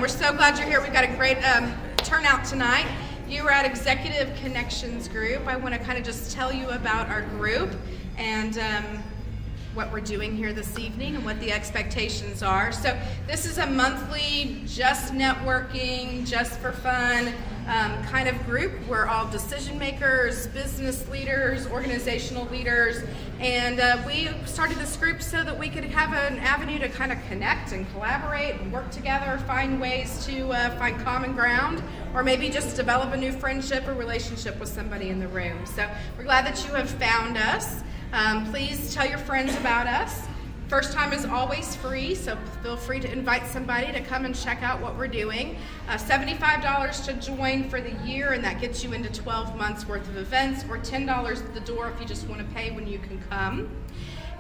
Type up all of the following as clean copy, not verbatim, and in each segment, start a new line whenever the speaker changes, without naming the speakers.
We're so glad you're here. We've got a great turnout tonight. You were at Executive Connections Group. I want to kind of just tell you about our group and what we're doing here this evening and what the expectations are. So this is a monthly, just networking, just for fun kind of group. We're all decision makers, business leaders, organizational leaders, and we started this group so that we could have an avenue to kind of connect and collaborate and work together, find ways to find common ground, or maybe just develop a new friendship or relationship with somebody in the room. So we're glad that you have found us. Please tell your friends about us. First time is always free, so feel free to invite somebody to come and check out what we're doing. $75 to join for the year, and that gets you into 12 months worth of events, or $10 at the door if you just want to pay when you can come.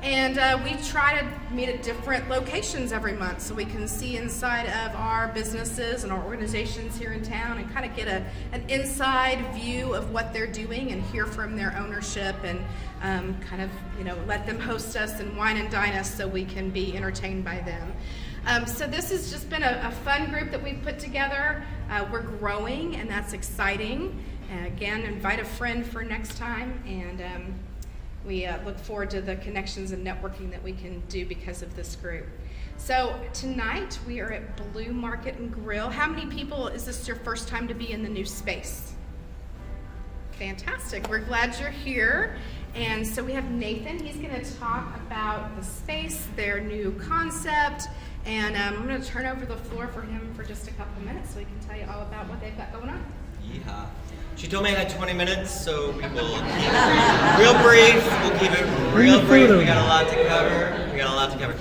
And we try to meet at different locations every month so we can see inside of our businesses and our organizations here in town and kind of get an inside view of what they're doing and hear from their ownership and kind of, let them host us and wine and dine us so we can be entertained by them. So this has just been a fun group that we've put together. We're growing, and that's exciting. Again, invite a friend for next time, and we look forward to the connections and networking that we can do because of this group. So tonight we are at Bleu Market and Grill. How many people, is this your first time to be in the new space? Fantastic. We're glad you're here. And so we have Nathan. He's going to talk about the space, their new concept, and I'm going to turn over the floor for him for just a couple minutes so he can tell you all about what they've got going on.
Yeehaw. She told me I had 20 minutes, so we will keep it real brief. We'll keep it real brief. We got a lot to cover.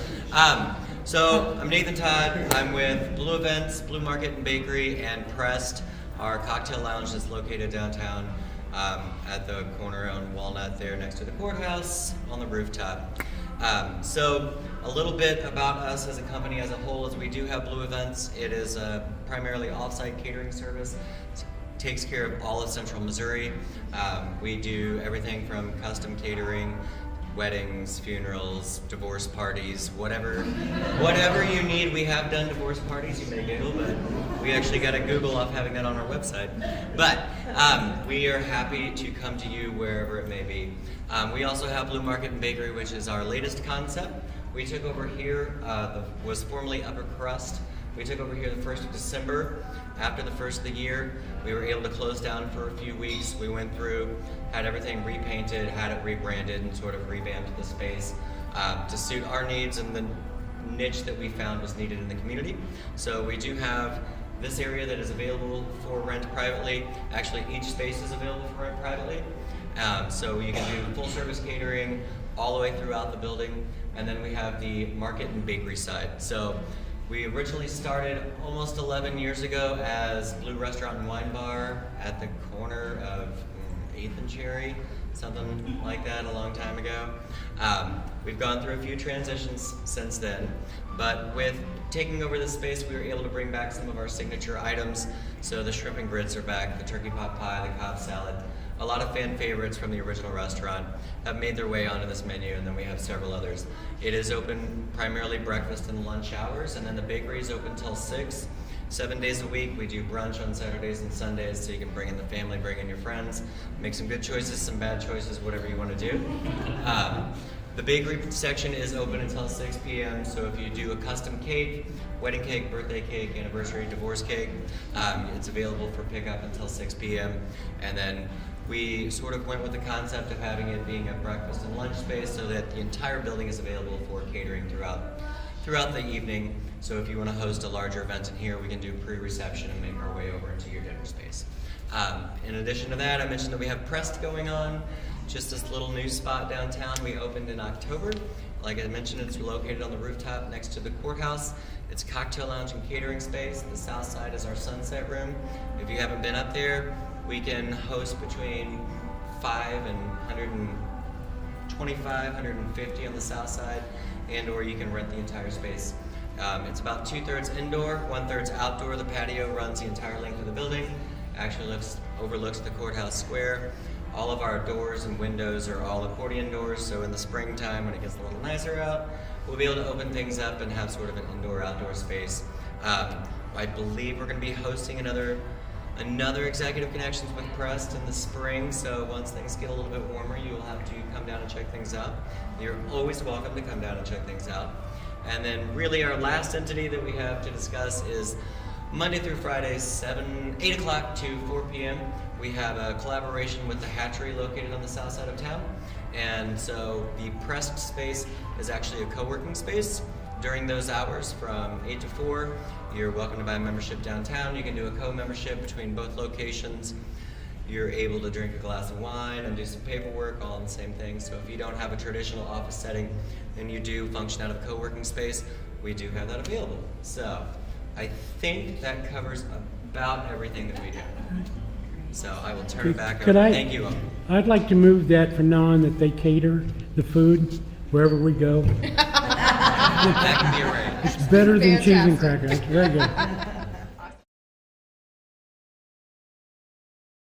So I'm Nathan Todd. I'm with Bleu Events, Bleu Market and Bakery, and Pressed, our cocktail lounge that's located downtown at the corner on Walnut there next to the courthouse on the rooftop. So a little bit about us as a company as a whole is we do have Bleu Events. It is a primarily off-site catering service. Takes care of all of Central Missouri. We do everything from custom catering, weddings, funerals, divorce parties, whatever you need. We have done divorce parties, you may giggle, but we actually got a Google off having that on our website. But we are happy to come to you wherever it may be. We also have Bleu Market and Bakery, which is our latest concept. We took over here, was formerly Upper Crust. We took over here the 1st of December. After the first of the year, we were able to close down for a few weeks. We went through, had everything repainted, had it rebranded, and sort of revamped the space to suit our needs and the niche that we found was needed in the community. So we do have this area that is available for rent privately. Actually, each space is available for rent privately. So you can do full service catering all the way throughout the building. And then we have the market and bakery side. So we originally started almost 11 years ago as Bleu Restaurant and Wine Bar at the corner of 8th and Cherry, something like that a long time ago. We've gone through a few transitions since then, but with taking over this space, we were able to bring back some of our signature items. So the shrimp and grits are back, the turkey pot pie, the Cobb salad. a lot of fan favorites from the original restaurant have made their way onto this menu, and then we have several others. It is open primarily breakfast and lunch hours, and then the bakery is open till 6, 7 days a week. We do brunch on Saturdays and Sundays, so you can bring in the family, bring in your friends, make some good choices, some bad choices, whatever you want to do. The bakery section is open until 6 p.m., so if you do a custom cake, wedding cake, birthday cake, anniversary, divorce cake, it's available for pickup until 6 p.m. And then we sort of went with the concept of having it being a breakfast and lunch space so that the entire building is available for catering throughout the evening. So if you want to host a larger event in here, we can do pre-reception and make our way over into your dinner space. In addition to that, I mentioned that we have Pressed going on, just this little new spot downtown. We opened in October. Like I mentioned, it's located on the rooftop next to the courthouse. It's a cocktail lounge and catering space. The south side is our sunset room. If you haven't been up there, we can host between 5 and 125, 150 on the south side, and or you can rent the entire space. It's about 2/3 indoor, 1/3 outdoor. The patio runs the entire length of the building. Actually overlooks the courthouse square. All of our doors and windows are all accordion doors, so in the springtime when it gets a little nicer out, we'll be able to open things up and have sort of an indoor-outdoor space. I believe we're going to be hosting another Executive Connections with Pressed in the spring, so once things get a little bit warmer, you'll have to come down and check things out. You're always welcome to come down and check things out. And then really our last entity that we have to discuss is Monday through Friday, 8 o'clock to 4 p.m. We have a collaboration with the Hatchery located on the south side of town. And so the Pressed space is actually a co-working space. During those hours from 8 to 4, you're welcome to buy a membership downtown. You can do a co-membership between both locations. You're able to drink a glass of wine and do some paperwork all in the same thing. So if you don't have a traditional office setting and you do function out of a co-working space, we do have that available. So I think that covers about everything that we do. So I will turn it back over. Thank you all.
I'd like to move that from now on that they cater the food wherever we go.
That can be arranged.
It's better than cheese and crackers. Very good.